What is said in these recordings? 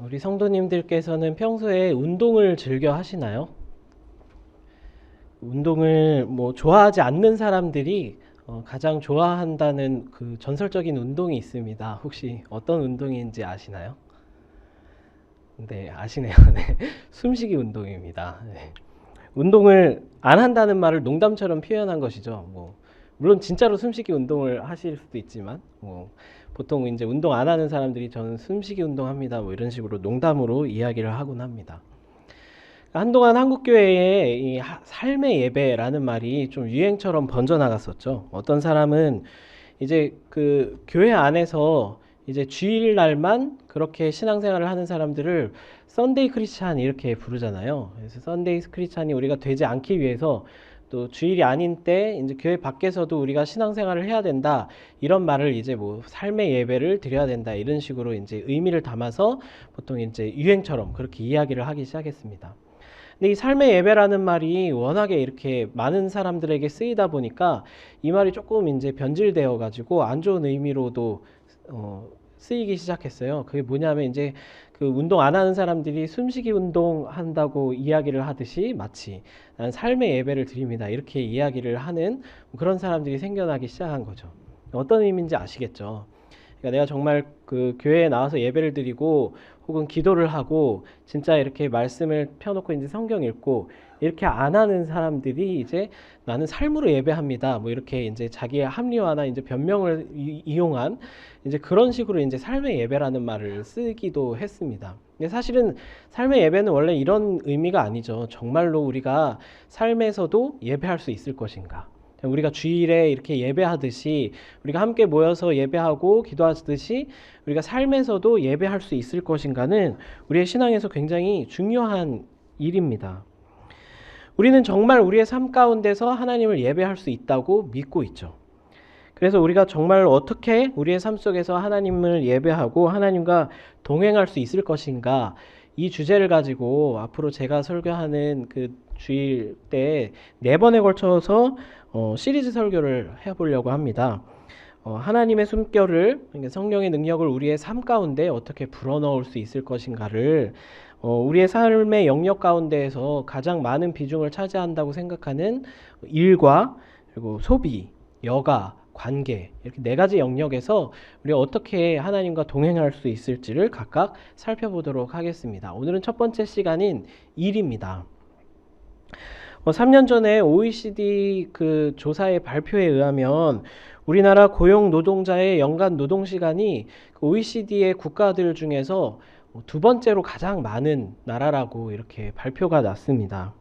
우리 성도님들께서는 평소에 운동을 즐겨 하시나요? 운동을 좋아하지 않는 사람들이 가장 좋아한다는 그 전설적인 운동이 있습니다. 혹시 어떤 운동인지 아시나요? 네, 아시네요. 네. 숨쉬기 운동입니다. 네. 운동을 안 한다는 말을 농담처럼 표현한 것이죠. 물론 진짜로 숨쉬기 운동을 하실 수도 있지만, 보통 이제 운동 안 하는 사람들이 저는 숨쉬기 운동합니다. 이런 식으로 농담으로 이야기를 하곤 합니다. 한동안 한국교회에 이 삶의 예배라는 말이 좀 유행처럼 번져나갔었죠. 어떤 사람은 이제 그 교회 안에서 이제 주일날만 그렇게 신앙생활을 하는 사람들을 썬데이 크리스찬 이렇게 부르잖아요. 그래서 썬데이 크리스찬이 우리가 되지 않기 위해서 또 주일이 아닌 때 이제 교회 밖에서도 우리가 신앙생활을 해야 된다. 이런 말을 이제 삶의 예배를 드려야 된다. 이런 식으로 이제 의미를 담아서 보통 이제 유행처럼 그렇게 이야기를 하기 시작했습니다. 근데 이 삶의 예배라는 말이 워낙에 이렇게 많은 사람들에게 쓰이다 보니까 이 말이 조금 이제 변질되어 가지고 안 좋은 의미로도 쓰이기 시작했어요. 그게 뭐냐면 이제 그 운동 안 하는 사람들이 숨쉬기 운동 한다고 이야기를 하듯이 마치 나는 삶의 예배를 드립니다. 이렇게 이야기를 하는 그런 사람들이 생겨나기 시작한 거죠. 어떤 의미인지 아시겠죠? 그러니까 내가 정말 그 교회에 나와서 예배를 드리고 혹은 기도를 하고 진짜 이렇게 말씀을 펴놓고 이제 성경 읽고 이렇게 안 하는 사람들이 이제 나는 삶으로 예배합니다. 이렇게 이제 자기의 합리화나 이제 변명을 이용한 이제 그런 식으로 이제 삶의 예배라는 말을 쓰기도 했습니다. 근데 사실은 삶의 예배는 원래 이런 의미가 아니죠. 정말로 우리가 삶에서도 예배할 수 있을 것인가? 우리가 주일에 이렇게 예배하듯이 우리가 함께 모여서 예배하고 기도하듯이 우리가 삶에서도 예배할 수 있을 것인가는 우리의 신앙에서 굉장히 중요한 일입니다. 우리는 정말 우리의 삶 가운데서 하나님을 예배할 수 있다고 믿고 있죠. 그래서 우리가 정말 어떻게 우리의 삶 속에서 하나님을 예배하고 하나님과 동행할 수 있을 것인가, 이 주제를 가지고 앞으로 제가 설교하는 그 주일 때 4번에 걸쳐서 시리즈 설교를 해보려고 합니다. 하나님의 숨결을, 그러니까 성령의 능력을 우리의 삶 가운데 어떻게 불어넣을 수 있을 것인가를 우리의 삶의 영역 가운데에서 가장 많은 비중을 차지한다고 생각하는 일과 그리고 소비, 여가, 관계, 이렇게 4가지 영역에서 우리가 어떻게 하나님과 동행할 수 있을지를 각각 살펴보도록 하겠습니다. 오늘은 첫 번째 시간인 일입니다. 3년 전에 OECD 그 조사의 발표에 의하면 우리나라 고용 노동자의 연간 노동 시간이 OECD의 국가들 중에서 2번째로 가장 많은 나라라고 이렇게 발표가 났습니다.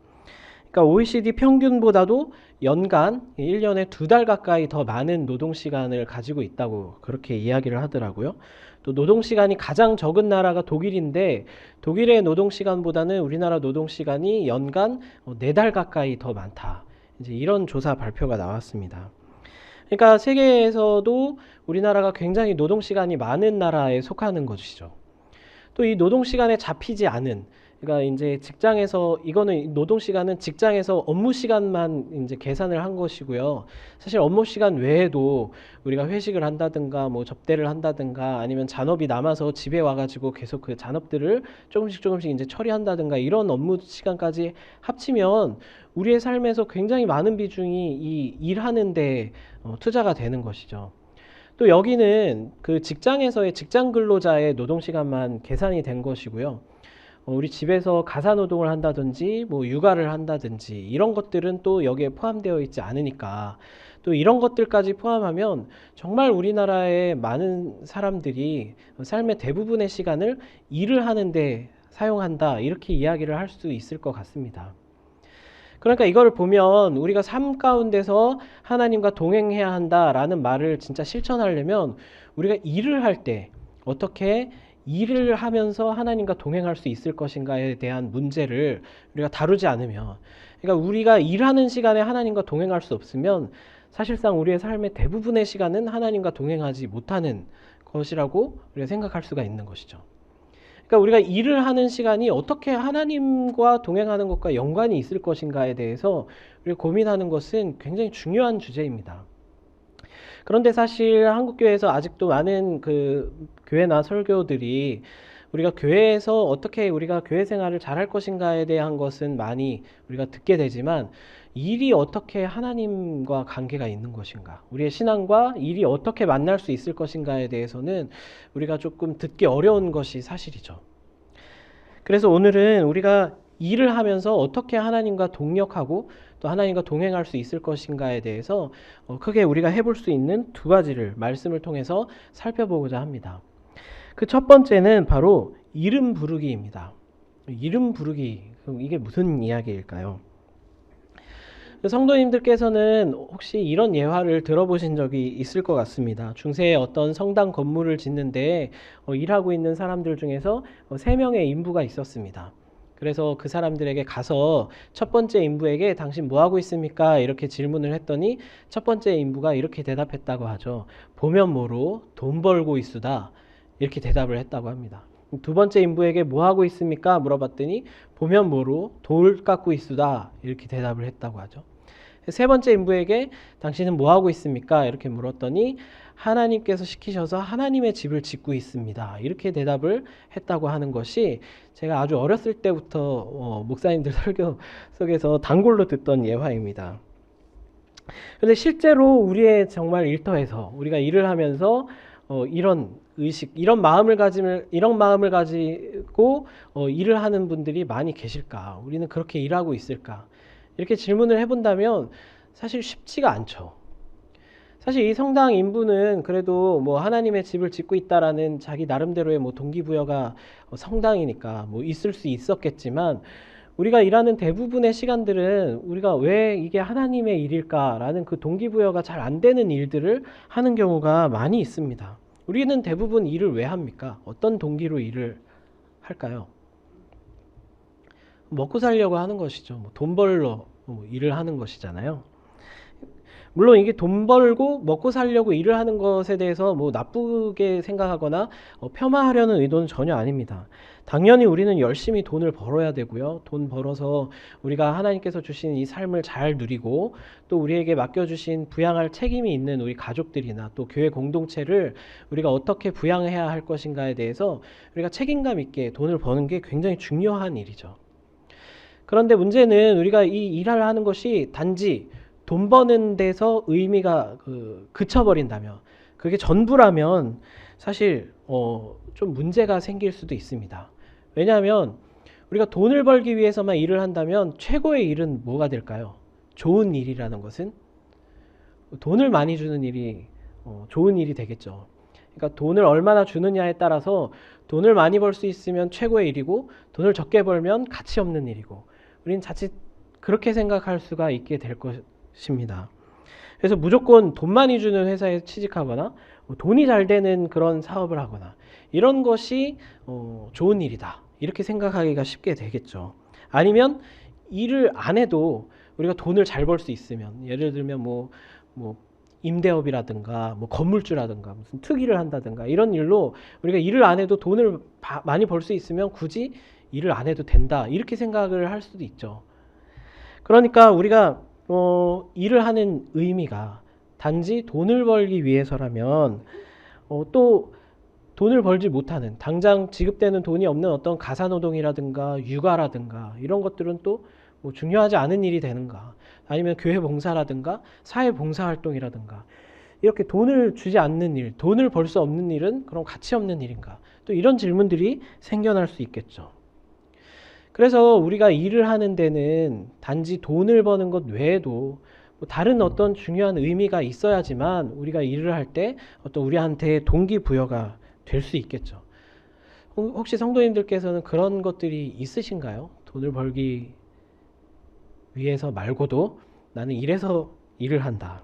그러니까 OECD 평균보다도 연간 1년에 2달 가까이 더 많은 노동 시간을 가지고 있다고 그렇게 이야기를 하더라고요. 또 노동 시간이 가장 적은 나라가 독일인데 독일의 노동 시간보다는 우리나라 노동 시간이 연간 4달 가까이 더 많다. 이제 이런 조사 발표가 나왔습니다. 그러니까 세계에서도 우리나라가 굉장히 노동 시간이 많은 나라에 속하는 것이죠. 또 이 노동 시간에 잡히지 않은, 그러니까 이제 직장에서, 이거는 노동 시간은 직장에서 업무 시간만 이제 계산을 한 것이고요. 사실 업무 시간 외에도 우리가 회식을 한다든가 접대를 한다든가 아니면 잔업이 남아서 집에 와가지고 계속 그 잔업들을 조금씩 이제 처리한다든가 이런 업무 시간까지 합치면 우리의 삶에서 굉장히 많은 비중이 이 일하는데 투자가 되는 것이죠. 또 여기는 그 직장에서의 직장 근로자의 노동 시간만 계산이 된 것이고요. 우리 집에서 가사 노동을 한다든지 육아를 한다든지 이런 것들은 또 여기에 포함되어 있지 않으니까 또 이런 것들까지 포함하면 정말 우리나라의 많은 사람들이 삶의 대부분의 시간을 일을 하는데 사용한다, 이렇게 이야기를 할 수 있을 것 같습니다. 그러니까 이거를 보면 우리가 삶 가운데서 하나님과 동행해야 한다라는 말을 진짜 실천하려면 우리가 일을 할 때 어떻게 일을 하면서 하나님과 동행할 수 있을 것인가에 대한 문제를 우리가 다루지 않으면, 그러니까 우리가 일하는 시간에 하나님과 동행할 수 없으면 사실상 우리의 삶의 대부분의 시간은 하나님과 동행하지 못하는 것이라고 우리가 생각할 수가 있는 것이죠. 그러니까 우리가 일을 하는 시간이 어떻게 하나님과 동행하는 것과 연관이 있을 것인가에 대해서 우리가 고민하는 것은 굉장히 중요한 주제입니다. 그런데 사실 한국교회에서 아직도 많은 그 교회나 설교들이 우리가 교회에서 어떻게 우리가 교회 생활을 잘할 것인가에 대한 것은 많이 우리가 듣게 되지만 일이 어떻게 하나님과 관계가 있는 것인가, 우리의 신앙과 일이 어떻게 만날 수 있을 것인가에 대해서는 우리가 조금 듣기 어려운 것이 사실이죠. 그래서 오늘은 우리가 일을 하면서 어떻게 하나님과 동력하고 또 하나님과 동행할 수 있을 것인가에 대해서 크게 우리가 해볼 수 있는 두 가지를 말씀을 통해서 살펴보고자 합니다. 그 첫 번째는 바로 이름 부르기입니다. 이름 부르기, 이게 무슨 이야기일까요? 성도님들께서는 혹시 이런 예화를 들어보신 적이 있을 것 같습니다. 중세에 어떤 성당 건물을 짓는데 일하고 있는 사람들 중에서 3명의 인부가 있었습니다. 그래서 그 사람들에게 가서 첫 번째 인부에게 당신 뭐 하고 있습니까? 이렇게 질문을 했더니 첫 번째 인부가 이렇게 대답했다고 하죠. 보면 뭐로 돈 벌고 있수다. 이렇게 대답을 했다고 합니다. 두 번째 인부에게 뭐 하고 있습니까? 물어봤더니 보면 뭐로 돌 깎고 있수다. 이렇게 대답을 했다고 하죠. 세 번째 인부에게 당신은 뭐 하고 있습니까? 이렇게 물었더니 하나님께서 시키셔서 하나님의 집을 짓고 있습니다. 이렇게 대답을 했다고 하는 것이 제가 아주 어렸을 때부터 목사님들 설교 속에서 단골로 듣던 예화입니다. 그런데 실제로 우리의 정말 일터에서 우리가 일을 하면서 이런 의식, 이런 마음을 가지고 일을 하는 분들이 많이 계실까? 우리는 그렇게 일하고 있을까? 이렇게 질문을 해본다면 사실 쉽지가 않죠. 사실 이 성당 인부는 그래도 뭐 하나님의 집을 짓고 있다라는 자기 나름대로의 뭐 동기부여가 성당이니까 뭐 있을 수 있었겠지만, 우리가 일하는 대부분의 시간들은 우리가 왜 이게 하나님의 일일까라는 그 동기부여가 잘 안 되는 일들을 하는 경우가 많이 있습니다. 우리는 대부분 일을 왜 합니까? 어떤 동기로 일을 할까요? 먹고 살려고 하는 것이죠. 돈 벌러 일을 하는 것이잖아요. 물론 이게 돈 벌고 먹고 살려고 일을 하는 것에 대해서 뭐 나쁘게 생각하거나 폄하하려는 의도는 전혀 아닙니다. 당연히 우리는 열심히 돈을 벌어야 되고요. 돈 벌어서 우리가 하나님께서 주신 이 삶을 잘 누리고 또 우리에게 맡겨주신 부양할 책임이 있는 우리 가족들이나 또 교회 공동체를 우리가 어떻게 부양해야 할 것인가에 대해서 우리가 책임감 있게 돈을 버는 게 굉장히 중요한 일이죠. 그런데 문제는 우리가 이 일을 하는 것이 단지 돈 버는 데서 의미가 그쳐버린다면, 그게 전부라면 사실 좀 문제가 생길 수도 있습니다. 왜냐하면 우리가 돈을 벌기 위해서만 일을 한다면 최고의 일은 뭐가 될까요? 좋은 일이라는 것은 돈을 많이 주는 일이 좋은 일이 되겠죠. 그러니까 돈을 얼마나 주느냐에 따라서 돈을 많이 벌 수 있으면 최고의 일이고 돈을 적게 벌면 가치 없는 일이고, 우리는 자칫 그렇게 생각할 수가 있게 될 것입니다. 그래서 무조건 돈 많이 주는 회사에 취직하거나 돈이 잘 되는 그런 사업을 하거나 이런 것이 좋은 일이다, 이렇게 생각하기가 쉽게 되겠죠. 아니면 일을 안 해도 우리가 돈을 잘 벌 수 있으면, 예를 들면 뭐 임대업이라든가 뭐 건물주라든가 무슨 특기를 한다든가 이런 일로 우리가 일을 안 해도 돈을 많이 벌 수 있으면 굳이 일을 안 해도 된다, 이렇게 생각을 할 수도 있죠. 그러니까 우리가 일을 하는 의미가 단지 돈을 벌기 위해서라면 또 돈을 벌지 못하는, 당장 지급되는 돈이 없는 어떤 가사노동이라든가 육아라든가 이런 것들은 또 뭐 중요하지 않은 일이 되는가, 아니면 교회 봉사라든가 사회 봉사 활동이라든가 이렇게 돈을 주지 않는 일, 돈을 벌 수 없는 일은 그럼 가치 없는 일인가, 또 이런 질문들이 생겨날 수 있겠죠. 그래서 우리가 일을 하는 데는 단지 돈을 버는 것 외에도 뭐 다른 어떤 중요한 의미가 있어야지만 우리가 일을 할 때 어떤 우리한테 동기부여가 될 수 있겠죠. 혹시 성도님들께서는 그런 것들이 있으신가요? 돈을 벌기 위해서 말고도 나는 이래서 일을 한다.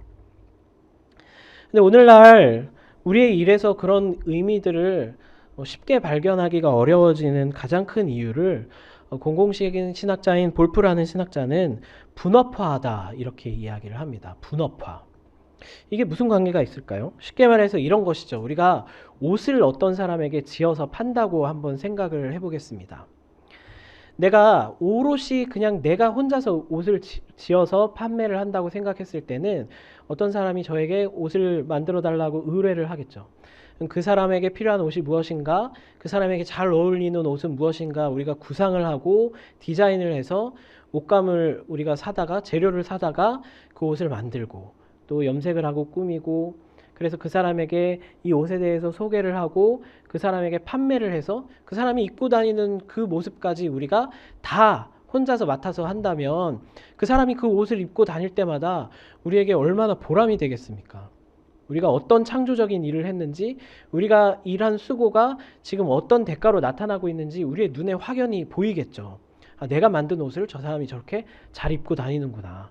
근데 오늘날 우리의 일에서 그런 의미들을 쉽게 발견하기가 어려워지는 가장 큰 이유를 공공식인 신학자인 볼프라는 신학자는 분업화하다, 이렇게 이야기를 합니다. 분업화. 이게 무슨 관계가 있을까요? 쉽게 말해서 이런 것이죠. 우리가 옷을 어떤 사람에게 지어서 판다고 한번 생각을 해보겠습니다. 내가 오롯이 그냥 내가 혼자서 옷을 지어서 판매를 한다고 생각했을 때는 어떤 사람이 저에게 옷을 만들어 달라고 의뢰를 하겠죠. 그 사람에게 필요한 옷이 무엇인가, 그 사람에게 잘 어울리는 옷은 무엇인가 우리가 구상을 하고 디자인을 해서 옷감을 우리가 사다가 재료를 사다가 그 옷을 만들고 또 염색을 하고 꾸미고 그래서 그 사람에게 이 옷에 대해서 소개를 하고 그 사람에게 판매를 해서 그 사람이 입고 다니는 그 모습까지 우리가 다 혼자서 맡아서 한다면 그 사람이 그 옷을 입고 다닐 때마다 우리에게 얼마나 보람이 되겠습니까? 우리가 어떤 창조적인 일을 했는지, 우리가 일한 수고가 지금 어떤 대가로 나타나고 있는지 우리의 눈에 확연히 보이겠죠. 아, 내가 만든 옷을 저 사람이 저렇게 잘 입고 다니는구나.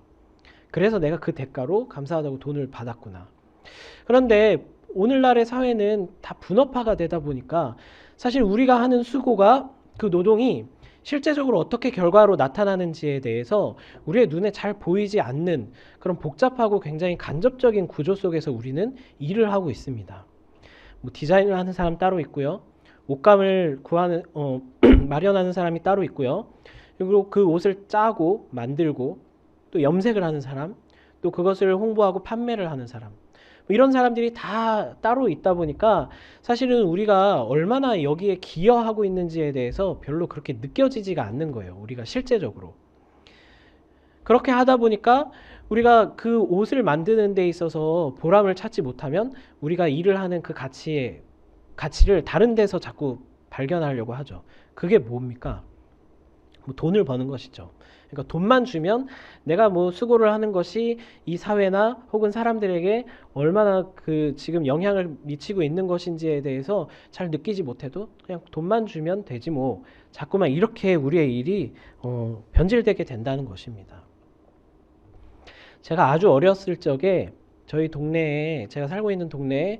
그래서 내가 그 대가로 감사하다고 돈을 받았구나. 그런데 오늘날의 사회는 다 분업화가 되다 보니까 사실 우리가 하는 수고가 그 노동이 실제적으로 어떻게 결과로 나타나는지에 대해서 우리의 눈에 잘 보이지 않는 그런 복잡하고 굉장히 간접적인 구조 속에서 우리는 일을 하고 있습니다. 뭐 디자인을 하는 사람 따로 있고요. 옷감을 구하는 마련하는 사람이 따로 있고요. 그리고 그 옷을 짜고 만들고 또 염색을 하는 사람, 또 그것을 홍보하고 판매를 하는 사람. 이런 사람들이 다 따로 있다 보니까 사실은 우리가 얼마나 여기에 기여하고 있는지에 대해서 별로 그렇게 느껴지지가 않는 거예요. 우리가 실제적으로. 그렇게 하다 보니까 우리가 그 옷을 만드는 데 있어서 보람을 찾지 못하면 우리가 일을 하는 그 가치를 다른 데서 자꾸 발견하려고 하죠. 그게 뭡니까? 뭐 돈을 버는 것이죠. 그러니까 돈만 주면 내가 뭐 수고를 하는 것이 이 사회나 혹은 사람들에게 얼마나 그 지금 영향을 미치고 있는 것인지에 대해서 잘 느끼지 못해도 그냥 돈만 주면 되지 뭐 자꾸만 이렇게 우리의 일이 변질되게 된다는 것입니다. 제가 아주 어렸을 적에 저희 동네에 제가 살고 있는 동네에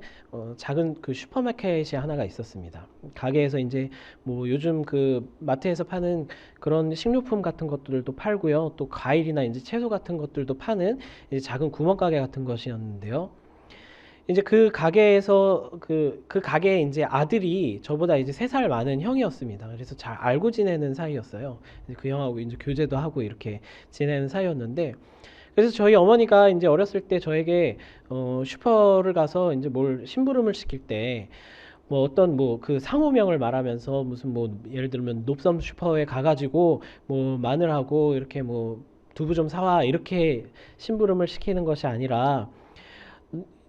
작은 그 슈퍼마켓이 하나가 있었습니다. 가게에서 이제 뭐 요즘 그 마트에서 파는 그런 식료품 같은 것들도 팔고요. 또 과일이나 이제 채소 같은 것들도 파는 이제 작은 구멍가게 같은 것이었는데요. 이제 그 가게에서 그 가게에 이제 아들이 저보다 이제 3살 많은 형이었습니다. 그래서 잘 알고 지내는 사이였어요. 그 형하고 이제 교제도 하고 이렇게 지내는 사이였는데 그래서 저희 어머니가 이제 어렸을 때 저에게 슈퍼를 가서 이제 뭘 심부름을 시킬 때 뭐 어떤 뭐 그 상호명을 말하면서 무슨 뭐 예를 들면 높섬 슈퍼에 가가지고 뭐 마늘하고 이렇게 뭐 두부 좀 사와 이렇게 심부름을 시키는 것이 아니라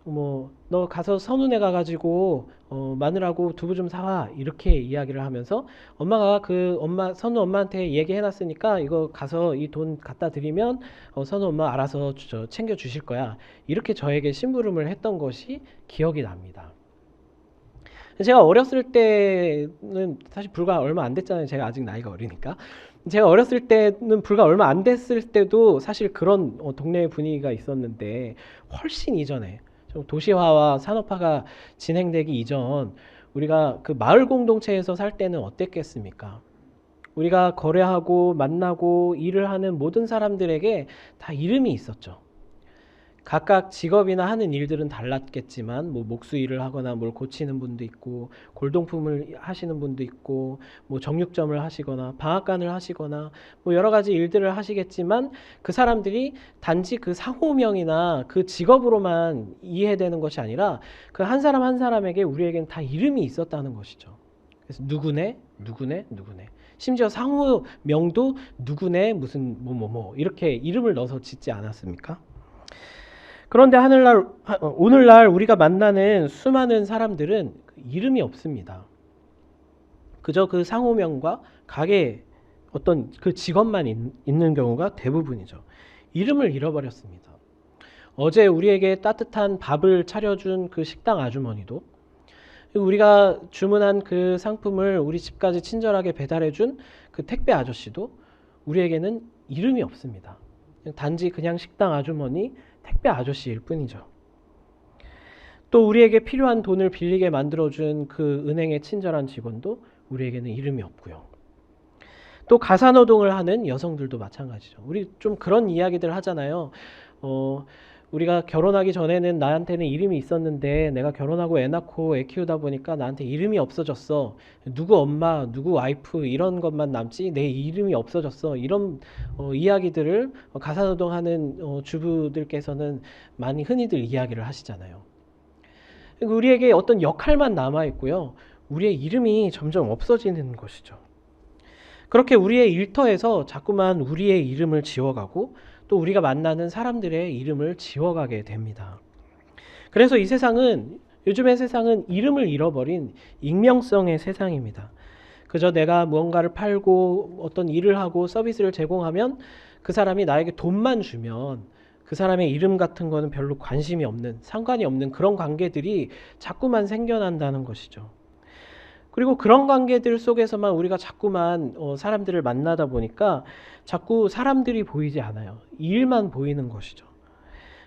뭐 너 가서 선운에 가가지고 마늘하고 두부 좀 사와 이렇게 이야기를 하면서 엄마가 그 엄마 선우 엄마한테 얘기해놨으니까 이거 가서 이 돈 갖다 드리면 선우 엄마 알아서 챙겨 주실 거야 이렇게 저에게 심부름을 했던 것이 기억이 납니다. 제가 어렸을 때는 사실 불과 얼마 안 됐잖아요. 제가 아직 나이가 어리니까. 제가 어렸을 때는 불과 얼마 안 됐을 때도 사실 그런 동네 분위기가 있었는데 훨씬 이전에 좀 도시화와 산업화가 진행되기 이전 우리가 그 마을 공동체에서 살 때는 어땠겠습니까? 우리가 거래하고 만나고 일을 하는 모든 사람들에게 다 이름이 있었죠. 각각 직업이나 하는 일들은 달랐겠지만 뭐 목수 일을 하거나 뭘 고치는 분도 있고 골동품을 하시는 분도 있고 뭐 정육점을 하시거나 방앗간을 하시거나 뭐 여러 가지 일들을 하시겠지만 그 사람들이 단지 그 상호명이나 그 직업으로만 이해되는 것이 아니라 그 한 사람 한 사람에게 우리에겐 다 이름이 있었다는 것이죠. 그래서 누구네 누구네 누구네 심지어 상호명도 누구네 무슨 뭐뭐뭐 이렇게 이름을 넣어서 짓지 않았습니까? 그런데 오늘날 우리가 만나는 수많은 사람들은 이름이 없습니다. 그저 그 상호명과 가게 어떤 그 직업만 있는 경우가 대부분이죠. 이름을 잃어버렸습니다. 어제 우리에게 따뜻한 밥을 차려준 그 식당 아주머니도 우리가 주문한 그 상품을 우리 집까지 친절하게 배달해준 그 택배 아저씨도 우리에게는 이름이 없습니다. 단지 그냥 식당 아주머니, 택배 아저씨일 뿐이죠. 또 우리에게 필요한 돈을 빌리게 만들어준 그 은행의 친절한 직원도 우리에게는 이름이 없고요. 또 가사노동을 하는 여성들도 마찬가지죠. 우리 좀 그런 이야기들 하잖아요. 우리가 결혼하기 전에는 나한테는 이름이 있었는데 내가 결혼하고 애 낳고 애 키우다 보니까 나한테 이름이 없어졌어. 누구 엄마, 누구 와이프 이런 것만 남지 내 이름이 없어졌어. 이런 이야기들을 가사노동하는 주부들께서는 많이 흔히들 이야기를 하시잖아요. 우리에게 어떤 역할만 남아있고요. 우리의 이름이 점점 없어지는 것이죠. 그렇게 우리의 일터에서 자꾸만 우리의 이름을 지워가고 또 우리가 만나는 사람들의 이름을 지워가게 됩니다. 그래서 이 세상은, 요즘의 세상은 이름을 잃어버린 익명성의 세상입니다. 그저 내가 무언가를 팔고 어떤 일을 하고 서비스를 제공하면 그 사람이 나에게 돈만 주면 그 사람의 이름 같은 거는 별로 관심이 없는, 상관이 없는 그런 관계들이 자꾸만 생겨난다는 것이죠. 그리고 그런 관계들 속에서만 우리가 자꾸만 사람들을 만나다 보니까 자꾸 사람들이 보이지 않아요. 일만 보이는 것이죠.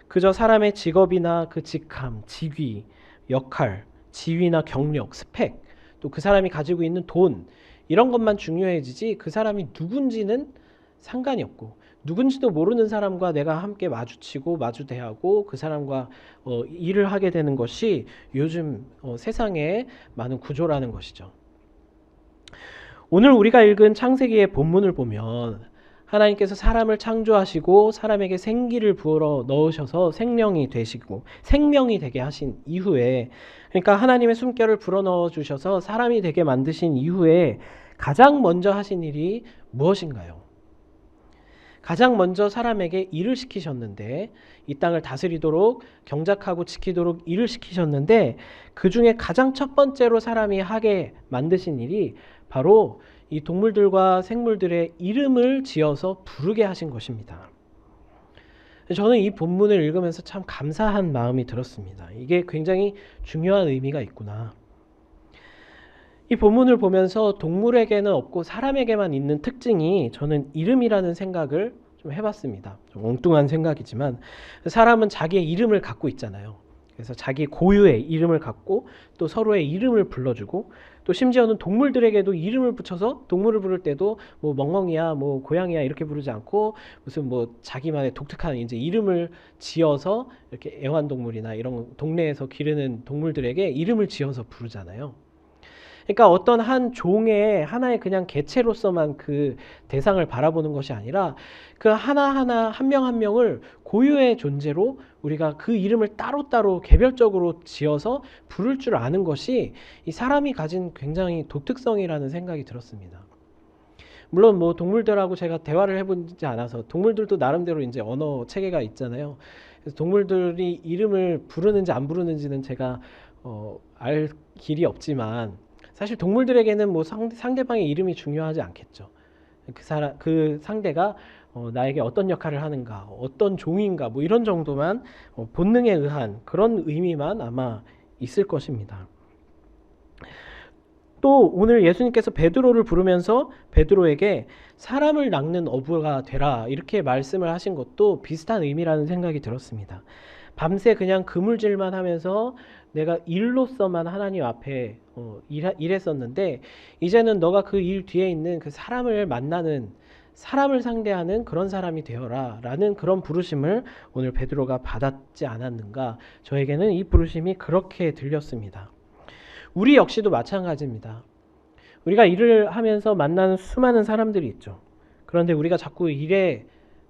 그저 사람의 직업이나 그 직함, 직위, 역할, 지위나 경력, 스펙, 또 그 사람이 가지고 있는 돈, 이런 것만 중요해지지 그 사람이 누군지는 상관이 없고, 누군지도 모르는 사람과 내가 함께 마주치고 마주대하고 그 사람과 일을 하게 되는 것이 요즘 세상의 많은 구조라는 것이죠. 오늘 우리가 읽은 창세기의 본문을 보면 하나님께서 사람을 창조하시고 사람에게 생기를 부어 넣으셔서 생명이 되시고 생명이 되게 하신 이후에, 그러니까 하나님의 숨결을 불어 넣어 주셔서 사람이 되게 만드신 이후에 가장 먼저 하신 일이 무엇인가요? 가장 먼저 사람에게 일을 시키셨는데, 이 땅을 다스리도록 경작하고 지키도록 일을 시키셨는데, 그 중에 가장 첫 번째로 사람이 하게 만드신 일이 바로 이 동물들과 생물들의 이름을 지어서 부르게 하신 것입니다. 저는 이 본문을 읽으면서 참 감사한 마음이 들었습니다. 이게 굉장히 중요한 의미가 있구나. 이 본문을 보면서 동물에게는 없고 사람에게만 있는 특징이, 저는 이름이라는 생각을 좀 해봤습니다. 좀 엉뚱한 생각이지만 사람은 자기의 이름을 갖고 있잖아요. 그래서 자기 고유의 이름을 갖고 또 서로의 이름을 불러주고, 또 심지어는 동물들에게도 이름을 붙여서 동물을 부를 때도 뭐 멍멍이야, 뭐 고양이야 이렇게 부르지 않고 무슨 뭐 자기만의 독특한 이제 이름을 지어서 이렇게 애완동물이나 이런 동네에서 기르는 동물들에게 이름을 지어서 부르잖아요. 그러니까 어떤 한 종의 하나의 그냥 개체로서만 그 대상을 바라보는 것이 아니라 그 하나하나 한 명 한 명을 고유의 존재로 우리가 그 이름을 따로따로 개별적으로 지어서 부를 줄 아는 것이 이 사람이 가진 굉장히 독특성이라는 생각이 들었습니다. 물론 뭐 동물들하고 제가 대화를 해보지 않아서, 동물들도 나름대로 이제 언어 체계가 있잖아요. 그래서 동물들이 이름을 부르는지 안 부르는지는 제가 알 길이 없지만, 사실 동물들에게는 뭐 상대방의 이름이 중요하지 않겠죠. 그 상대가 나에게 어떤 역할을 하는가, 어떤 종인가, 뭐 이런 정도만 본능에 의한 그런 의미만 아마 있을 것입니다. 또 오늘 예수님께서 베드로를 부르면서 베드로에게 사람을 낚는 어부가 되라 이렇게 말씀을 하신 것도 비슷한 의미라는 생각이 들었습니다. 밤새 그냥 그물질만 하면서 내가 일로서만 하나님 앞에 일했었는데, 이제는 너가 그 일 뒤에 있는 그 사람을 만나는, 사람을 상대하는 그런 사람이 되어라 라는 그런 부르심을 오늘 베드로가 받았지 않았는가. 저에게는 이 부르심이 그렇게 들렸습니다. 우리 역시도 마찬가지입니다. 우리가 일을 하면서 만나는 수많은 사람들이 있죠. 그런데 우리가 자꾸 일에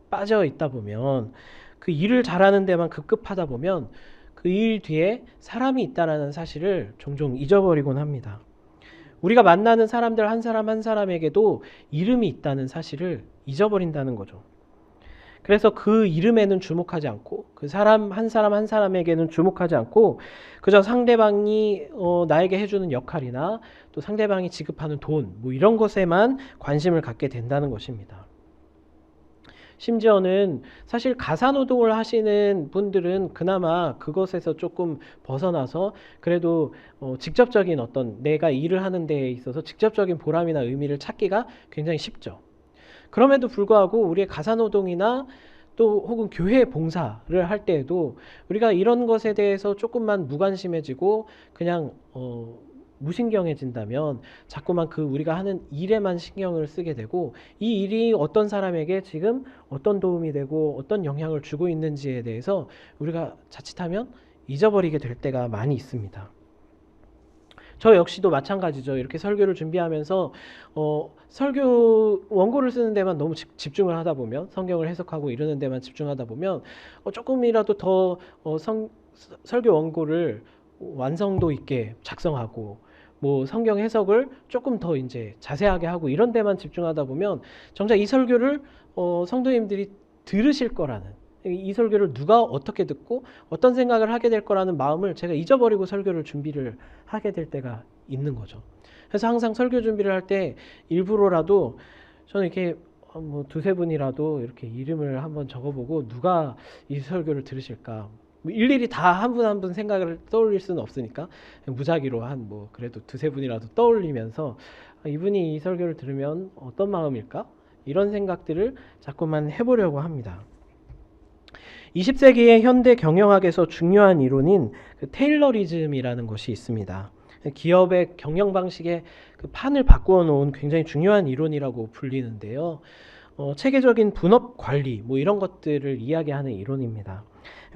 빠져 있다 보면, 그 일을 잘하는 데만 급급하다 보면 그 일 뒤에 사람이 있다는 사실을 종종 잊어버리곤 합니다. 우리가 만나는 사람들 한 사람 한 사람에게도 이름이 있다는 사실을 잊어버린다는 거죠. 그래서 그 이름에는 주목하지 않고, 그 사람 한 사람에게는 주목하지 않고, 그저 상대방이 나에게 해주는 역할이나 또 상대방이 지급하는 돈, 뭐 이런 것에만 관심을 갖게 된다는 것입니다. 심지어는 사실 가사노동을 하시는 분들은 그나마 그것에서 조금 벗어나서 그래도 직접적인 어떤 내가 일을 하는 데에 있어서 직접적인 보람이나 의미를 찾기가 굉장히 쉽죠. 그럼에도 불구하고 우리의 가사노동이나 또 혹은 교회 봉사를 할 때에도 우리가 이런 것에 대해서 조금만 무관심해지고 그냥 무신경해진다면 자꾸만 그 우리가 하는 일에만 신경을 쓰게 되고, 이 일이 어떤 사람에게 지금 어떤 도움이 되고 어떤 영향을 주고 있는지에 대해서 우리가 자칫하면 잊어버리게 될 때가 많이 있습니다. 저 역시도 마찬가지죠. 이렇게 설교를 준비하면서 설교 원고를 쓰는 데만 너무 집중을 하다 보면, 성경을 해석하고 이러는 데만 집중하다 보면 조금이라도 더 설교 원고를 완성도 있게 작성하고 뭐 성경 해석을 조금 더 이제 자세하게 하고 이런 데만 집중하다 보면 정작 이 설교를 성도님들이 들으실 거라는, 이 설교를 누가 어떻게 듣고 어떤 생각을 하게 될 거라는 마음을 제가 잊어버리고 설교를 준비를 하게 될 때가 있는 거죠. 그래서 항상 설교 준비를 할 때 일부러라도 저는 이렇게 뭐 두세 분이라도 이렇게 이름을 한번 적어보고 누가 이 설교를 들으실까, 뭐 일일이 다 한 분 한 분 생각을 떠올릴 수는 없으니까 무작위로 한 뭐 그래도 두세 분이라도 떠올리면서 이분이 이 설교를 들으면 어떤 마음일까, 이런 생각들을 자꾸만 해보려고 합니다. 20세기의 현대 경영학에서 중요한 이론인 그 테일러리즘이라는 것이 있습니다. 기업의 경영 방식의 그 판을 바꾸어 놓은 굉장히 중요한 이론이라고 불리는데요. 체계적인 분업 관리 뭐 이런 것들을 이야기하는 이론입니다.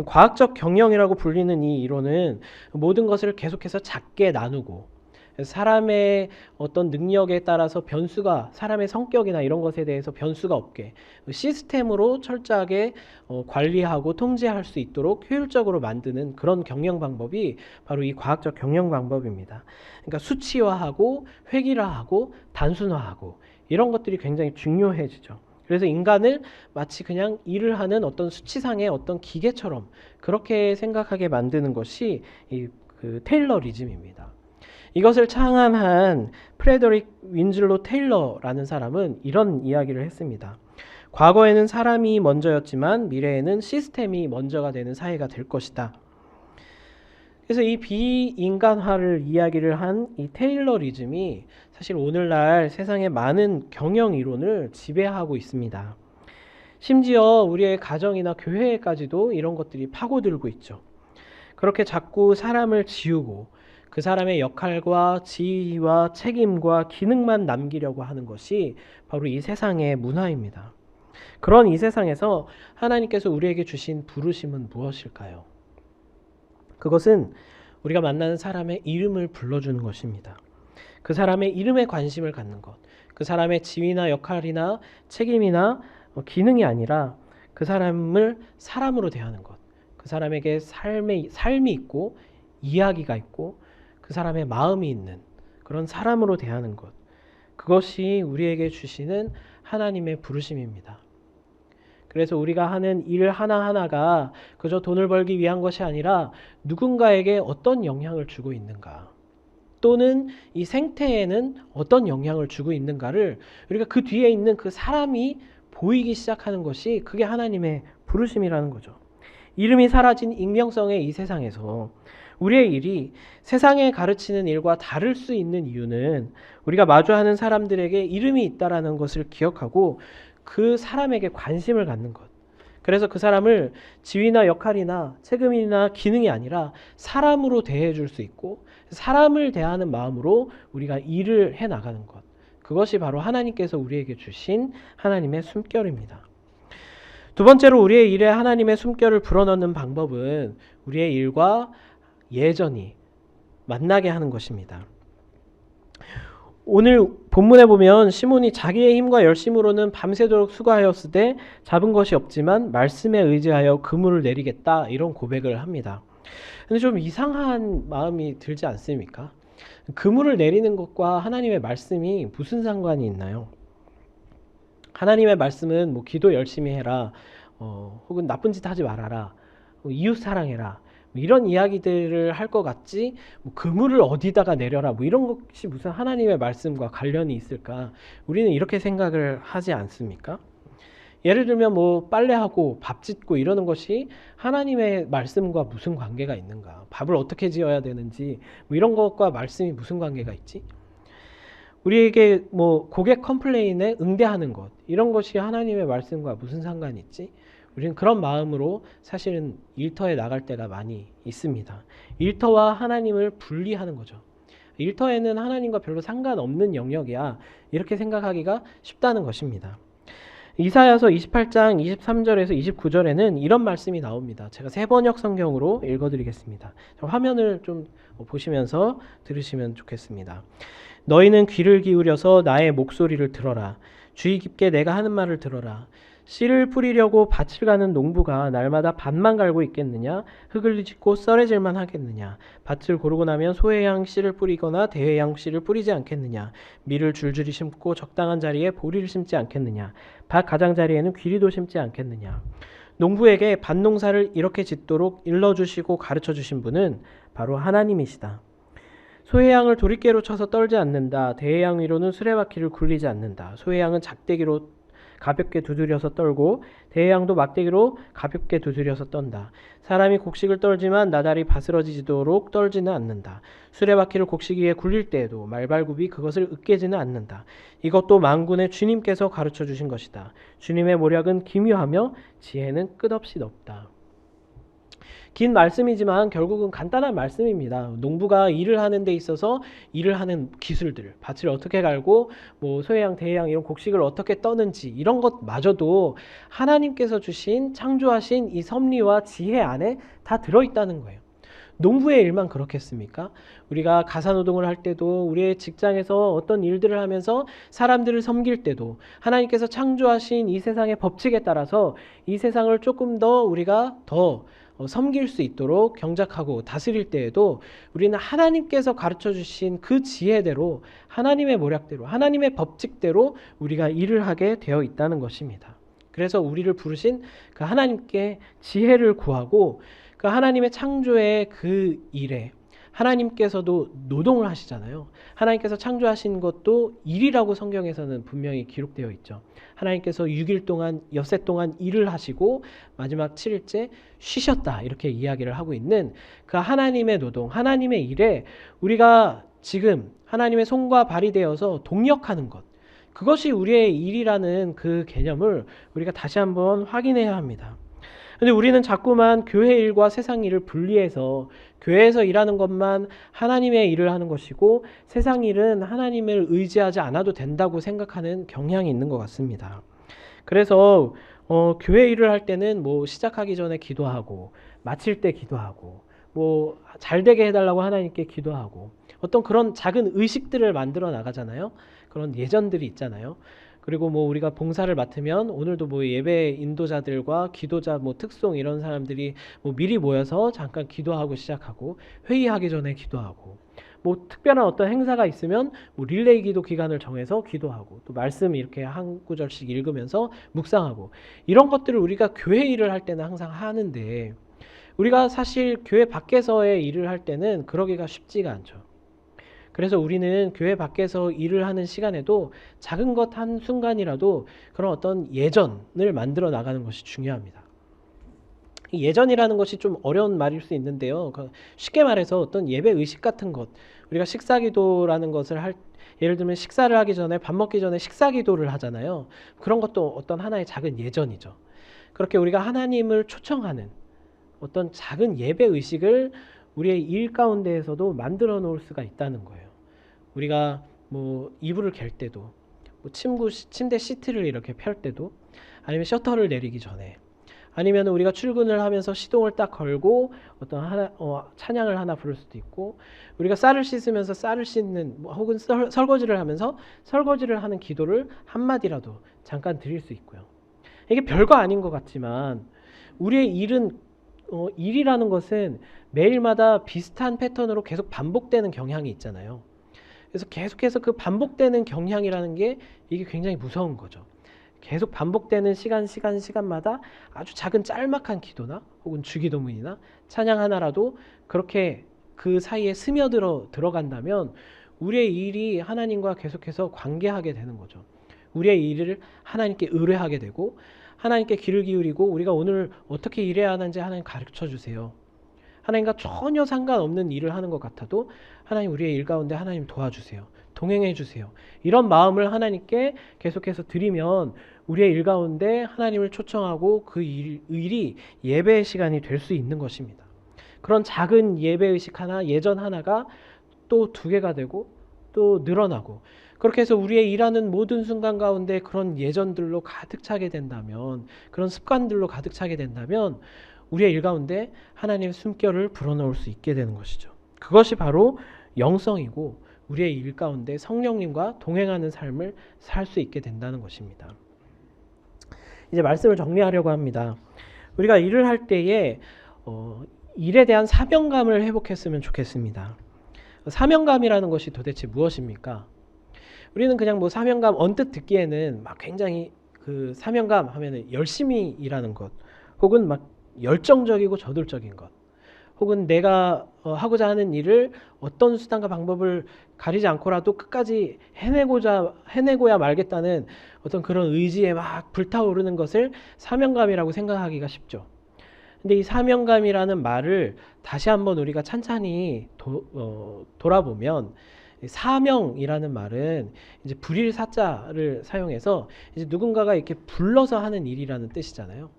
과학적 경영이라고 불리는 이 이론은 모든 것을 계속해서 작게 나누고 사람의 어떤 능력에 따라서 변수가, 사람의 성격이나 이런 것에 대해서 변수가 없게 시스템으로 철저하게 관리하고 통제할 수 있도록 효율적으로 만드는 그런 경영 방법이 바로 이 과학적 경영 방법입니다. 그러니까 수치화하고 획일화하고 단순화하고 이런 것들이 굉장히 중요해지죠. 그래서 인간을 마치 그냥 일을 하는 어떤 수치상의 어떤 기계처럼 그렇게 생각하게 만드는 것이 그 테일러리즘입니다. 이것을 창안한 프레더릭 윈즐로 테일러라는 사람은 이런 이야기를 했습니다. 과거에는 사람이 먼저였지만 미래에는 시스템이 먼저가 되는 사회가 될 것이다. 그래서 이 비인간화를 이야기를 한 이 테일러리즘이 사실 오늘날 세상의 많은 경영 이론을 지배하고 있습니다. 심지어 우리의 가정이나 교회에까지도 이런 것들이 파고들고 있죠. 그렇게 자꾸 사람을 지우고 그 사람의 역할과 지위와 책임과 기능만 남기려고 하는 것이 바로 이 세상의 문화입니다. 그런 이 세상에서 하나님께서 우리에게 주신 부르심은 무엇일까요? 그것은 우리가 만나는 사람의 이름을 불러주는 것입니다. 그 사람의 이름에 관심을 갖는 것, 그 사람의 지위나 역할이나 책임이나 기능이 아니라 그 사람을 사람으로 대하는 것, 그 사람에게 삶이 있고 이야기가 있고 그 사람의 마음이 있는 그런 사람으로 대하는 것, 그것이 우리에게 주시는 하나님의 부르심입니다. 그래서 우리가 하는 일 하나하나가 그저 돈을 벌기 위한 것이 아니라 누군가에게 어떤 영향을 주고 있는가, 또는 이 생태에는 어떤 영향을 주고 있는가를 우리가 그 뒤에 있는 그 사람이 보이기 시작하는 것이 그게 하나님의 부르심이라는 거죠. 이름이 사라진 익명성의 이 세상에서 우리의 일이 세상에 가르치는 일과 다를 수 있는 이유는 우리가 마주하는 사람들에게 이름이 있다라는 것을 기억하고 그 사람에게 관심을 갖는 것. 그래서 그 사람을 지위나 역할이나 책임이나 기능이 아니라 사람으로 대해줄 수 있고 사람을 대하는 마음으로 우리가 일을 해나가는 것. 그것이 바로 하나님께서 우리에게 주신 하나님의 숨결입니다. 두 번째로 우리의 일에 하나님의 숨결을 불어넣는 방법은 우리의 일과 예전이 만나게 하는 것입니다. 오늘 본문에 보면 시몬이 자기의 힘과 열심으로는 밤새도록 수고하였으되 잡은 것이 없지만 말씀에 의지하여 그물을 내리겠다, 이런 고백을 합니다. 근데 좀 이상한 마음이 들지 않습니까? 그물을 내리는 것과 하나님의 말씀이 무슨 상관이 있나요? 하나님의 말씀은 뭐 기도 열심히 해라, 혹은 나쁜 짓 하지 말아라, 이웃 사랑해라, 이런 이야기들을 할 것 같지, 그물을 어디다가 내려라, 이런 것이 무슨 하나님의 말씀과 관련이 있을까? 우리는 이렇게 생각을 하지 않습니까? 예를 들면 빨래하고 밥 짓고 이러는 것이 하나님의 말씀과 무슨 관계가 있는가? 밥을 어떻게 지어야 되는지 이런 것과 말씀이 무슨 관계가 있지? 우리에게 고객 컴플레인에 응대하는 것, 이런 것이 하나님의 말씀과 무슨 상관이 있지? 우리는 그런 마음으로 사실은 일터에 나갈 때가 많이 있습니다. 일터와 하나님을 분리하는 거죠. 일터에는 하나님과 별로 상관없는 영역이야, 이렇게 생각하기가 쉽다는 것입니다. 이사야서 28장 23절에서 29절에는 이런 말씀이 나옵니다. 제가 세번역 성경으로 읽어드리겠습니다. 화면을 좀 보시면서 들으시면 좋겠습니다. 너희는 귀를 기울여서 나의 목소리를 들어라. 주의 깊게 내가 하는 말을 들어라. 씨를 뿌리려고 밭을 가는 농부가 날마다 밭만 갈고 있겠느냐? 흙을 짚고 썰어질만 하겠느냐? 밭을 고르고 나면 소해양 씨를 뿌리거나 대해양 씨를 뿌리지 않겠느냐? 밀을 줄줄이 심고 적당한 자리에 보리를 심지 않겠느냐? 밭 가장자리에는 귀리도 심지 않겠느냐? 농부에게 밭농사를 이렇게 짓도록 일러주시고 가르쳐주신 분은 바로 하나님이시다. 소해양을 도리깨로 쳐서 떨지 않는다. 대해양 위로는 수레바퀴를 굴리지 않는다. 소해양은 작대기로 가볍게 두드려서 떨고 대해양도 막대기로 가볍게 두드려서 떤다. 사람이 곡식을 떨지만 나달이 바스러지도록 떨지는 않는다. 수레바퀴를 곡식 위에 굴릴 때에도 말발굽이 그것을 으깨지는 않는다. 이것도 만군의 주님께서 가르쳐 주신 것이다. 주님의 모략은 기묘하며 지혜는 끝없이 높다. 긴 말씀이지만 결국은 간단한 말씀입니다. 농부가 일을 하는 데 있어서 일을 하는 기술들, 밭을 어떻게 갈고 뭐 소해양, 대해양 이런 곡식을 어떻게 떠는지 이런 것마저도 하나님께서 주신 창조하신 이 섭리와 지혜 안에 다 들어있다는 거예요. 농부의 일만 그렇겠습니까? 우리가 가사노동을 할 때도 우리의 직장에서 어떤 일들을 하면서 사람들을 섬길 때도 하나님께서 창조하신 이 세상의 법칙에 따라서 이 세상을 조금 더 우리가 더 섬길 수 있도록 경작하고 다스릴 때에도 우리는 하나님께서 가르쳐 주신 그 지혜대로 하나님의 모략대로 하나님의 법칙대로 우리가 일을 하게 되어 있다는 것입니다. 그래서 우리를 부르신 그 하나님께 지혜를 구하고 그 하나님의 창조의 그 일에 하나님께서도 노동을 하시잖아요. 하나님께서 창조하신 것도 일이라고 성경에서는 분명히 기록되어 있죠. 하나님께서 6일 동안 엿새 동안 일을 하시고 마지막 7일째 쉬셨다 이렇게 이야기를 하고 있는 그 하나님의 노동, 하나님의 일에 우리가 지금 하나님의 손과 발이 되어서 동력하는 것, 그것이 우리의 일이라는 그 개념을 우리가 다시 한번 확인해야 합니다. 근데 우리는 자꾸만 교회 일과 세상 일을 분리해서 교회에서 일하는 것만 하나님의 일을 하는 것이고 세상 일은 하나님을 의지하지 않아도 된다고 생각하는 경향이 있는 것 같습니다. 그래서 교회 일을 할 때는 뭐 시작하기 전에 기도하고 마칠 때 기도하고 뭐 잘 되게 해달라고 하나님께 기도하고 어떤 그런 작은 의식들을 만들어 나가잖아요. 그런 예전들이 있잖아요. 그리고 뭐 우리가 봉사를 맡으면 오늘도 뭐 예배 인도자들과 기도자 뭐 특송 이런 사람들이 뭐 미리 모여서 잠깐 기도하고 시작하고 회의하기 전에 기도하고 뭐 특별한 어떤 행사가 있으면 뭐 릴레이 기도 기간을 정해서 기도하고 또 말씀 이렇게 한 구절씩 읽으면서 묵상하고 이런 것들을 우리가 교회 일을 할 때는 항상 하는데 우리가 사실 교회 밖에서의 일을 할 때는 그러기가 쉽지가 않죠. 그래서 우리는 교회 밖에서 일을 하는 시간에도 작은 것 한 순간이라도 그런 어떤 예전을 만들어 나가는 것이 중요합니다. 이 예전이라는 것이 좀 어려운 말일 수 있는데요. 쉽게 말해서 어떤 예배 의식 같은 것, 우리가 식사기도라는 것을 예를 들면 식사를 하기 전에 밥 먹기 전에 식사기도를 하잖아요. 그런 것도 어떤 하나의 작은 예전이죠. 그렇게 우리가 하나님을 초청하는 어떤 작은 예배 의식을 우리의 일 가운데에서도 만들어 놓을 수가 있다는 거예요. 우리가 뭐 이불을 갤 때도 뭐 침대 시트를 이렇게 펼 때도 아니면 셔터를 내리기 전에 아니면 우리가 출근을 하면서 시동을 딱 걸고 어떤 찬양을 하나 부를 수도 있고 우리가 쌀을 씻으면서 쌀을 씻는 혹은 설거지를 하면서 설거지를 하는 기도를 한마디라도 잠깐 드릴 수 있고요. 이게 별거 아닌 것 같지만 우리의 일이라는 것은 매일마다 비슷한 패턴으로 계속 반복되는 경향이 있잖아요. 그래서 계속해서 그 반복되는 경향이라는 게 이게 굉장히 무서운 거죠. 계속 반복되는 시간마다 아주 작은 짤막한 기도나 혹은 주기도문이나 찬양 하나라도 그렇게 그 사이에 들어간다면 우리의 일이 하나님과 계속해서 관계하게 되는 거죠. 우리의 일을 하나님께 의뢰하게 되고 하나님께 귀를 기울이고 우리가 오늘 어떻게 일해야 하는지 하나님 가르쳐 주세요. 하나님과 전혀 상관없는 일을 하는 것 같아도 하나님 우리의 일 가운데 하나님 도와주세요. 동행해 주세요. 이런 마음을 하나님께 계속해서 드리면 우리의 일 가운데 하나님을 초청하고 그 일이 예배의 시간이 될 수 있는 것입니다. 그런 작은 예배의식 하나, 예전 하나가 또 2개가 되고 또 늘어나고 그렇게 해서 우리의 일하는 모든 순간 가운데 그런 예전들로 가득 차게 된다면 그런 습관들로 가득 차게 된다면 우리의 일 가운데 하나님의 숨결을 불어넣을 수 있게 되는 것이죠. 그것이 바로 영성이고 우리의 일 가운데 성령님과 동행하는 삶을 살 수 있게 된다는 것입니다. 이제 말씀을 정리하려고 합니다. 우리가 일을 할 때에 일에 대한 사명감을 회복했으면 좋겠습니다. 사명감이라는 것이 도대체 무엇입니까? 우리는 그냥 뭐 사명감 언뜻 듣기에는 막 굉장히 그 사명감 하면은 열심히 일하는 것, 혹은 막 열정적이고 저돌적인 것, 혹은 내가 하고자 하는 일을 어떤 수단과 방법을 가리지 않고라도 끝까지 해내고야 말겠다는 어떤 그런 의지에 막 불타오르는 것을 사명감이라고 생각하기가 쉽죠. 근데 이 사명감이라는 말을 다시 한번 우리가 찬찬히 돌아보면, 사명이라는 말은 이제 불일 사자를 사용해서 이제 누군가가 이렇게 불러서 하는 일이라는 뜻이잖아요.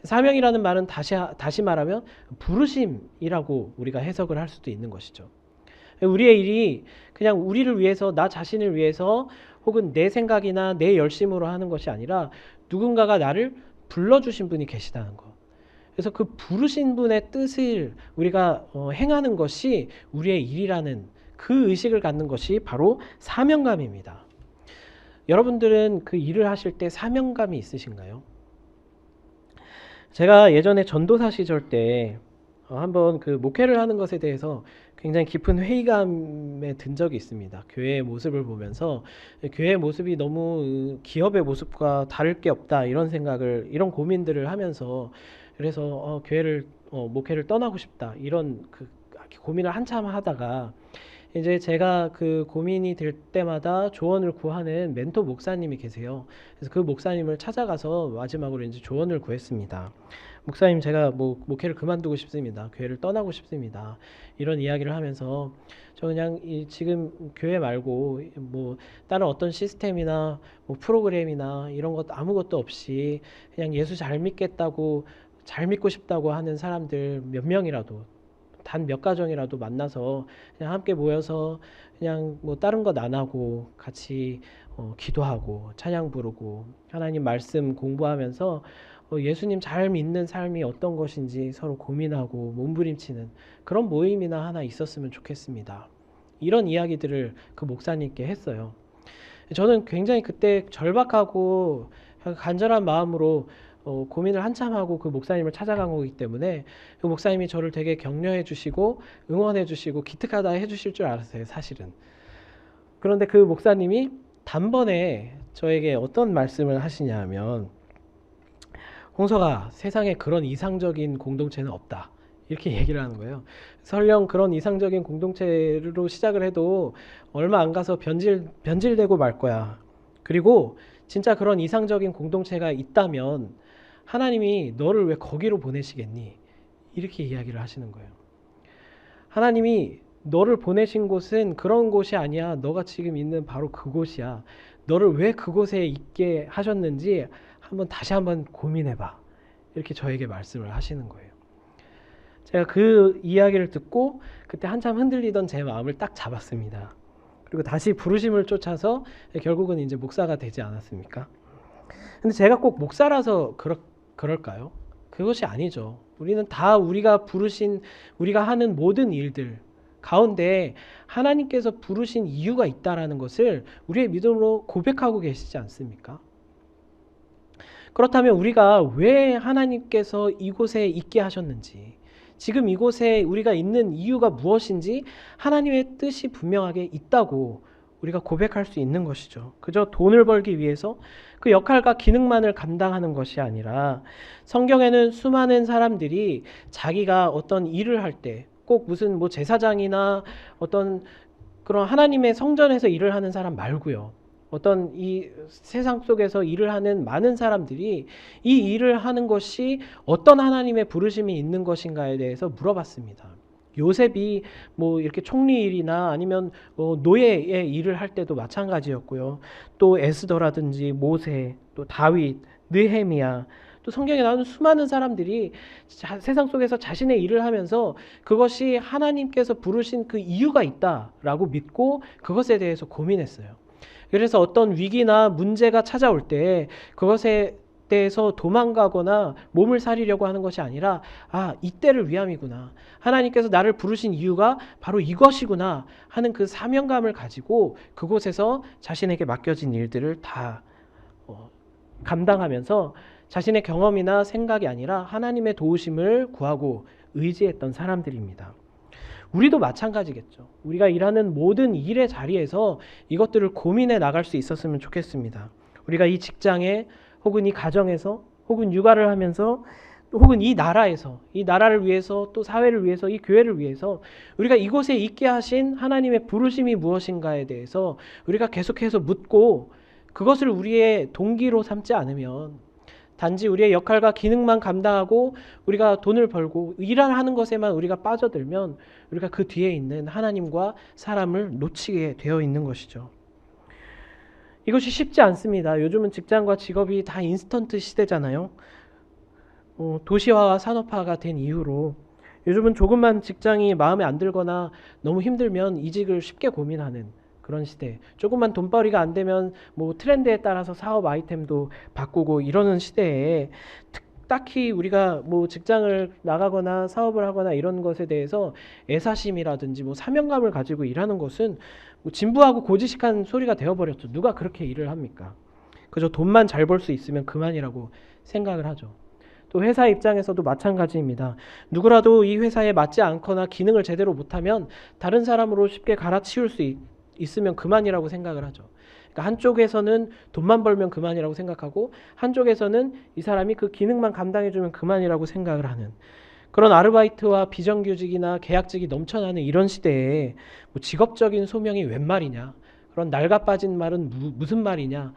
사명이라는 말은 다시 말하면 부르심이라고 우리가 해석을 할 수도 있는 것이죠. 우리의 일이 그냥 우리를 위해서, 나 자신을 위해서, 혹은 내 생각이나 내 열심으로 하는 것이 아니라 누군가가 나를 불러주신 분이 계시다는 것. 그래서 그 부르신 분의 뜻을 우리가 행하는 것이 우리의 일이라는 그 의식을 갖는 것이 바로 사명감입니다. 여러분들은 그 일을 하실 때 사명감이 있으신가요? 제가 예전에 전도사 시절 때 한번 그 목회를 하는 것에 대해서 굉장히 깊은 회의감에 든 적이 있습니다. 교회의 모습을 보면서 교회의 모습이 너무 기업의 모습과 다를 게 없다, 이런 고민들을 하면서, 그래서 교회를 목회를 떠나고 싶다, 이런 그 고민을 한참 하다가 이제 제가 그 고민이 될 때마다 조언을 구하는 멘토 목사님이 계세요. 그래서 그 목사님을 찾아가서 마지막으로 이제 조언을 구했습니다. 목사님, 제가 뭐 목회를 그만두고 싶습니다. 교회를 떠나고 싶습니다. 이런 이야기를 하면서 저 그냥 지금 교회 말고 뭐 다른 어떤 시스템이나 뭐 프로그램이나 이런 것 아무것도 없이 그냥 예수 잘 믿고 싶다고 하는 사람들 몇 명이라도, 단 몇 가정이라도 만나서 그냥 함께 모여서 그냥 뭐 다른 것 안 하고 같이 기도하고 찬양 부르고 하나님 말씀 공부하면서 예수님 잘 믿는 삶이 어떤 것인지 서로 고민하고 몸부림치는 그런 모임이나 하나 있었으면 좋겠습니다. 이런 이야기들을 그 목사님께 했어요. 저는 굉장히 그때 절박하고 간절한 마음으로 고민을 한참 하고 그 목사님을 찾아간 거기 때문에 그 목사님이 저를 되게 격려해 주시고 응원해 주시고 기특하다 해 주실 줄 알았어요, 사실은. 그런데 그 목사님이 단번에 저에게 어떤 말씀을 하시냐 하면, 홍석아, 세상에 그런 이상적인 공동체는 없다, 이렇게 얘기를 하는 거예요. 설령 그런 이상적인 공동체로 시작을 해도 얼마 안 가서 변질되고 말 거야. 그리고 진짜 그런 이상적인 공동체가 있다면 하나님이 너를 왜 거기로 보내시겠니? 이렇게 이야기를 하시는 거예요. 하나님이 너를 보내신 곳은 그런 곳이 아니야. 너가 지금 있는 바로 그곳이야. 너를 왜 그곳에 있게 하셨는지 다시 한번 고민해봐. 이렇게 저에게 말씀을 하시는 거예요. 제가 그 이야기를 듣고 그때 한참 흔들리던 제 마음을 딱 잡았습니다. 그리고 다시 부르심을 쫓아서 결국은 이제 목사가 되지 않았습니까? 근데 제가 꼭 목사라서 그럴까요? 그것이 아니죠. 우리는 다 우리가 하는 모든 일들 가운데 하나님께서 부르신 이유가 있다라는 것을 우리의 믿음으로 고백하고 계시지 않습니까? 그렇다면 우리가 왜 하나님께서 이곳에 있게 하셨는지, 지금 이곳에 우리가 있는 이유가 무엇인지 하나님의 뜻이 분명하게 있다고 우리가 고백할 수 있는 것이죠. 그저 돈을 벌기 위해서 그 역할과 기능만을 감당하는 것이 아니라, 성경에는 수많은 사람들이 자기가 어떤 일을 할 때, 꼭 무슨 뭐 제사장이나 어떤 그런 하나님의 성전에서 일을 하는 사람 말고요, 어떤 이 세상 속에서 일을 하는 많은 사람들이 이 일을 하는 것이 어떤 하나님의 부르심이 있는 것인가에 대해서 물어봤습니다. 요셉이 뭐 이렇게 총리 일이나 아니면 노예의 일을 할 때도 마찬가지였고요. 또 에스더라든지 모세, 또 다윗, 느헤미야, 또 성경에 나오는 수많은 사람들이 세상 속에서 자신의 일을 하면서 그것이 하나님께서 부르신 그 이유가 있다라고 믿고 그것에 대해서 고민했어요. 그래서 어떤 위기나 문제가 찾아올 때 그것에 대해서 도망가거나 몸을 사리려고 하는 것이 아니라, 이때를 위함이구나, 하나님께서 나를 부르신 이유가 바로 이것이구나 하는 그 사명감을 가지고 그곳에서 자신에게 맡겨진 일들을 다 감당하면서 자신의 경험이나 생각이 아니라 하나님의 도우심을 구하고 의지했던 사람들입니다. 우리도 마찬가지겠죠. 우리가 일하는 모든 일의 자리에서 이것들을 고민해 나갈 수 있었으면 좋겠습니다. 우리가 이 직장에 혹은 이 가정에서 혹은 육아를 하면서 혹은 이 나라에서 이 나라를 위해서 또 사회를 위해서 이 교회를 위해서 우리가 이곳에 있게 하신 하나님의 부르심이 무엇인가에 대해서 우리가 계속해서 묻고 그것을 우리의 동기로 삼지 않으면 단지 우리의 역할과 기능만 감당하고 우리가 돈을 벌고 일하는 것에만 우리가 빠져들면 우리가 그 뒤에 있는 하나님과 사람을 놓치게 되어 있는 것이죠. 이것이 쉽지 않습니다. 요즘은 직장과 직업이 다 인스턴트 시대잖아요. 도시화와 산업화가 된 이후로 요즘은 조금만 직장이 마음에 안 들거나 너무 힘들면 이직을 쉽게 고민하는 그런 시대. 조금만 돈벌이가 안 되면 뭐 트렌드에 따라서 사업 아이템도 바꾸고 이러는 시대에 딱히 우리가 뭐 직장을 나가거나 사업을 하거나 이런 것에 대해서 애사심이라든지 뭐 사명감을 가지고 일하는 것은 뭐 진부하고 고지식한 소리가 되어버렸죠. 누가 그렇게 일을 합니까? 그저 돈만 잘 벌 수 있으면 그만이라고 생각을 하죠. 또 회사 입장에서도 마찬가지입니다. 누구라도 이 회사에 맞지 않거나 기능을 제대로 못하면 다른 사람으로 쉽게 갈아치울 수 있으면 그만이라고 생각을 하죠. 그러니까 한쪽에서는 돈만 벌면 그만이라고 생각하고 한쪽에서는 이 사람이 그 기능만 감당해주면 그만이라고 생각을 하는 그런 아르바이트와 비정규직이나 계약직이 넘쳐나는 이런 시대에 뭐 직업적인 소명이 웬 말이냐, 그런 낡아빠진 말은 무슨 말이냐,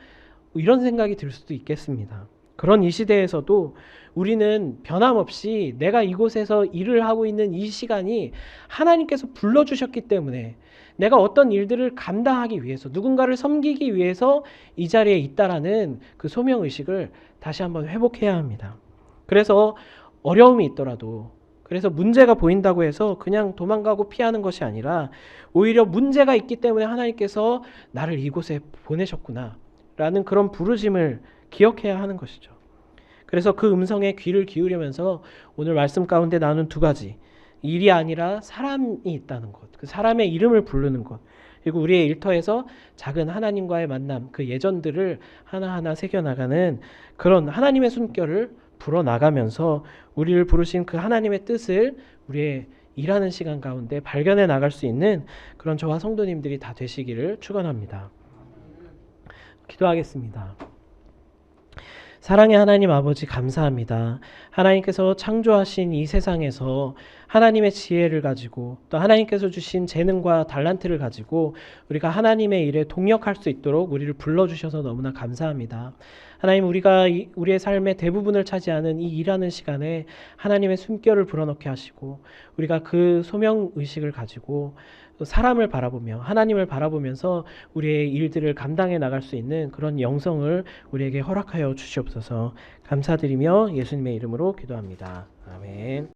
뭐 이런 생각이 들 수도 있겠습니다. 그런 이 시대에서도 우리는 변함없이 내가 이곳에서 일을 하고 있는 이 시간이 하나님께서 불러주셨기 때문에 내가 어떤 일들을 감당하기 위해서 누군가를 섬기기 위해서 이 자리에 있다라는 그 소명의식을 다시 한번 회복해야 합니다. 그래서 어려움이 있더라도 그래서 문제가 보인다고 해서 그냥 도망가고 피하는 것이 아니라 오히려 문제가 있기 때문에 하나님께서 나를 이곳에 보내셨구나 라는 그런 부르심을 기억해야 하는 것이죠. 그래서 그 음성에 귀를 기울이면서 오늘 말씀 가운데 나눈 두 가지, 일이 아니라 사람이 있다는 것, 그 사람의 이름을 부르는 것, 그리고 우리의 일터에서 작은 하나님과의 만남, 그 예전들을 하나하나 새겨나가는 그런 하나님의 숨결을 불어나가면서 우리를 부르신 그 하나님의 뜻을 우리의 일하는 시간 가운데 발견해 나갈 수 있는 그런 저와 성도님들이 다 되시기를 축원합니다. 기도하겠습니다. 사랑의 하나님 아버지 감사합니다. 하나님께서 창조하신 이 세상에서 하나님의 지혜를 가지고 또 하나님께서 주신 재능과 달란트를 가지고 우리가 하나님의 일에 동역할 수 있도록 우리를 불러주셔서 너무나 감사합니다. 하나님, 우리가 우리의 삶의 대부분을 차지하는 이 일하는 시간에 하나님의 숨결을 불어넣게 하시고 우리가 그 소명의식을 가지고 사람을 바라보며 하나님을 바라보면서 우리의 일들을 감당해 나갈 수 있는 그런 영성을 우리에게 허락하여 주시옵소서. 감사드리며 예수님의 이름으로 기도합니다. 아멘.